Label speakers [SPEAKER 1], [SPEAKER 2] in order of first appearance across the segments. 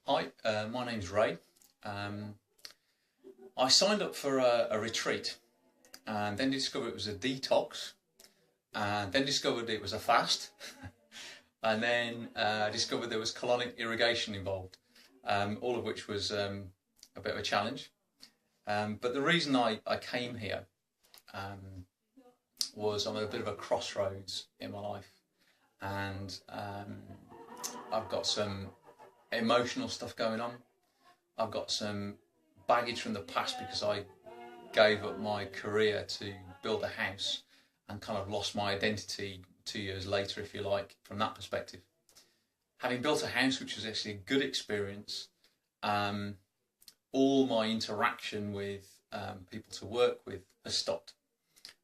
[SPEAKER 1] Hi, my name's Ray. I signed up for a retreat and then discovered it was a detox and then discovered it was a fast and then discovered there was colonic irrigation involved, all of which was a bit of a challenge. But the reason I came here was I'm at a bit of a crossroads in my life, and I've got some emotional stuff going on. I've got some baggage from the past because I gave up my career to build a house and kind of lost my identity 2 years later, if you like, from that perspective. Having built a house, which was actually a good experience, all my interaction with people to work with has stopped.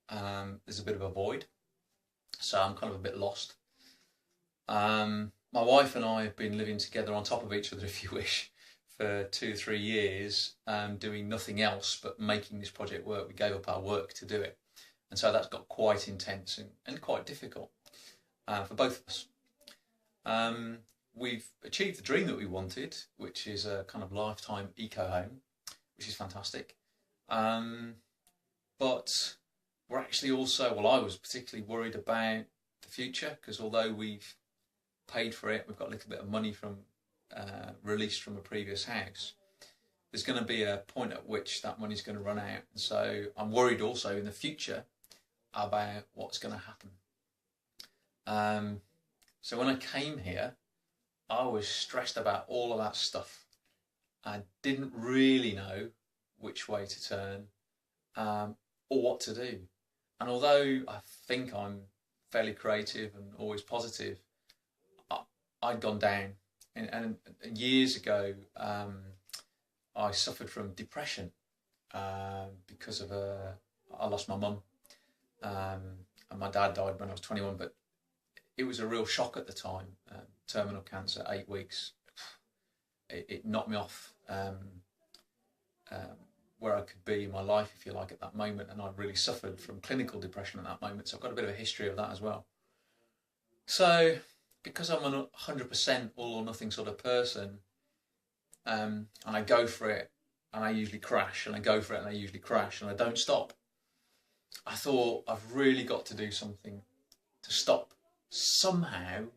[SPEAKER 1] There's a bit of a void, so I'm kind of a bit lost. My wife and I have been living together on top of each other, if you wish, for 2 or 3 years, doing nothing else but making this project work. We gave up our work to do it. And so that's got quite intense and quite difficult for both of us. We've achieved the dream that we wanted, which is a kind of lifetime eco home, which is fantastic. But we're actually also, well, I was particularly worried about the future, because although we've paid for it, we've got a little bit of money from released from a previous house, there's going to be a point at which that money's going to run out. And so I'm worried also in the future about what's going to happen. So when I came here, I was stressed about all of that stuff. I didn't really know which way to turn or what to do. And although I think I'm fairly creative and always positive, I'd gone down. And years ago, I suffered from depression because of I lost my mum, and my dad died when I was 21. But it was a real shock at the time. Terminal cancer, 8 weeks. It knocked me off where I could be in my life, if you like, at that moment. And I really suffered from clinical depression at that moment. So I've got a bit of a history of that as well. So because I'm a 100% all or nothing sort of person, and I go for it and I usually crash, and I go for it and I usually crash, and I don't stop, I thought I've really got to do something to stop. Somehow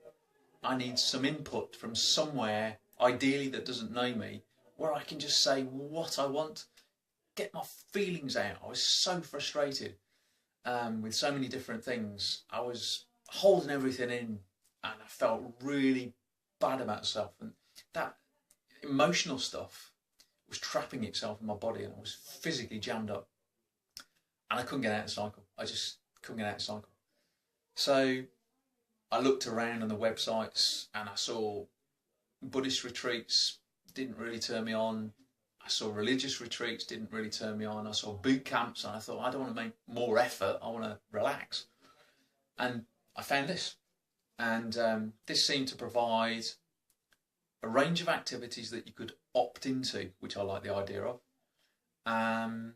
[SPEAKER 1] I need some input from somewhere, ideally that doesn't know me, where I can just say what I want, get my feelings out. I was so frustrated with so many different things. I was holding everything in, and I felt really bad about myself, and that emotional stuff was trapping itself in my body, and I was physically jammed up, and I couldn't get out of the cycle. I just couldn't get out of the cycle. So I looked around on the websites and I saw Buddhist retreats, didn't really turn me on. I saw religious retreats, didn't really turn me on. I saw boot camps, and I thought, I don't want to make more effort, I want to relax. And I found this. And this seemed to provide a range of activities that you could opt into, which I like the idea of. And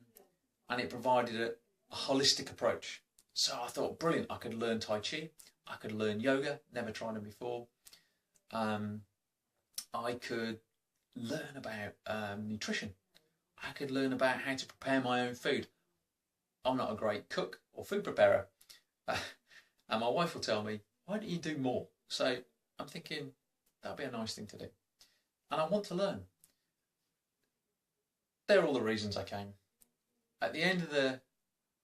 [SPEAKER 1] it provided a holistic approach. So I thought, brilliant, I could learn Tai Chi, I could learn yoga, never tried it before. I could learn about nutrition. I could learn about how to prepare my own food. I'm not a great cook or food preparer. And my wife will tell me, why don't you do more? So I'm thinking, that'd be a nice thing to do. And I want to learn. They're all the reasons I came. At the end of the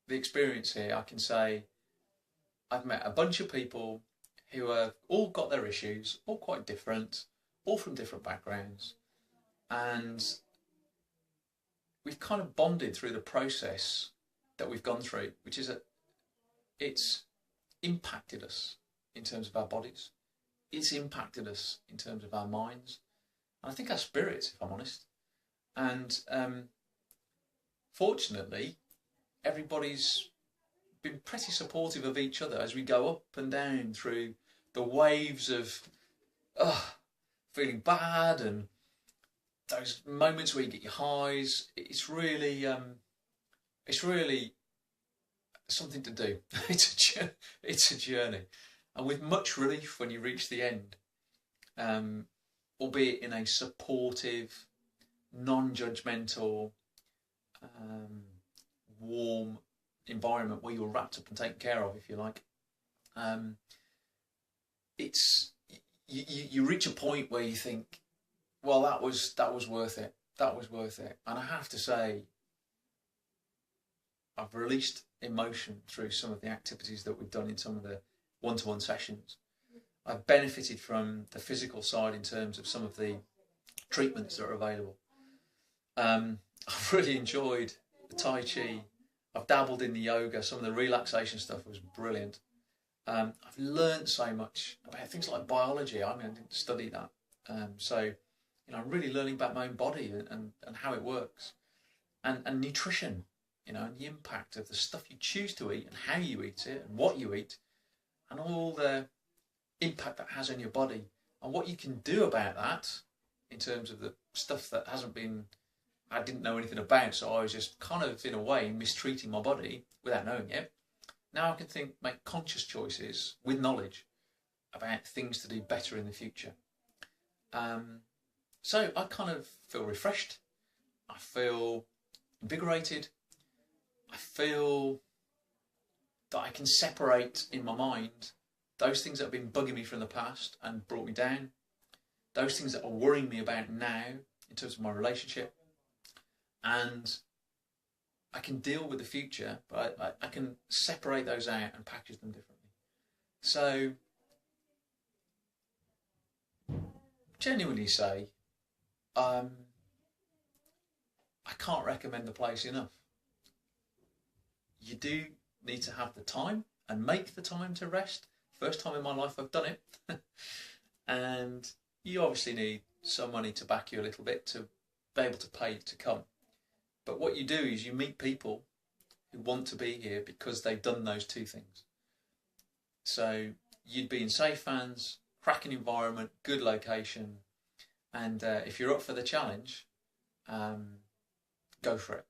[SPEAKER 1] experience here, I can say I've met a bunch of people who have all got their issues, all quite different, all from different backgrounds. And we've kind of bonded through the process that we've gone through, which is that it's impacted us in terms of our bodies. It's impacted us in terms of our minds. And I think our spirits, if I'm honest. And fortunately, everybody's been pretty supportive of each other as we go up and down through the waves of feeling bad and those moments where you get your highs. It's really something to do. It's a journey, and with much relief when you reach the end. albeit in a supportive, non-judgmental, warm environment where you're wrapped up and taken care of, if you like. It's you reach a point where you think, well, that was worth it. That was worth it. And I have to say, I've released emotion through some of the activities that we've done in some of the one-to-one sessions. I've benefited from the physical side in terms of some of the treatments that are available. I've really enjoyed the Tai Chi. I've dabbled in the yoga. Some of the relaxation stuff was brilliant. I've learned so much about things like biology. I mean, I didn't study that. So, I'm really learning about my own body and how it works. And nutrition, and the impact of the stuff you choose to eat and how you eat it and what you eat and all the impact that has on your body and what you can do about that in terms of the stuff that I didn't know anything about, so I was just kind of, in a way, mistreating my body without knowing it. Now I can make conscious choices with knowledge about things to do better in the future. So I kind of feel refreshed. I feel invigorated. I feel that I can separate in my mind those things that have been bugging me from the past and brought me down, those things that are worrying me about now in terms of my relationship, and I can deal with the future, but I can separate those out and package them differently. So, genuinely say, I can't recommend the place enough. You do need to have the time and make the time to rest. First time in my life I've done it. And you obviously need some money to back you a little bit to be able to pay to come. But what you do is you meet people who want to be here because they've done those two things. So you'd be in safe hands, cracking environment, good location, and if you're up for the challenge, go for it.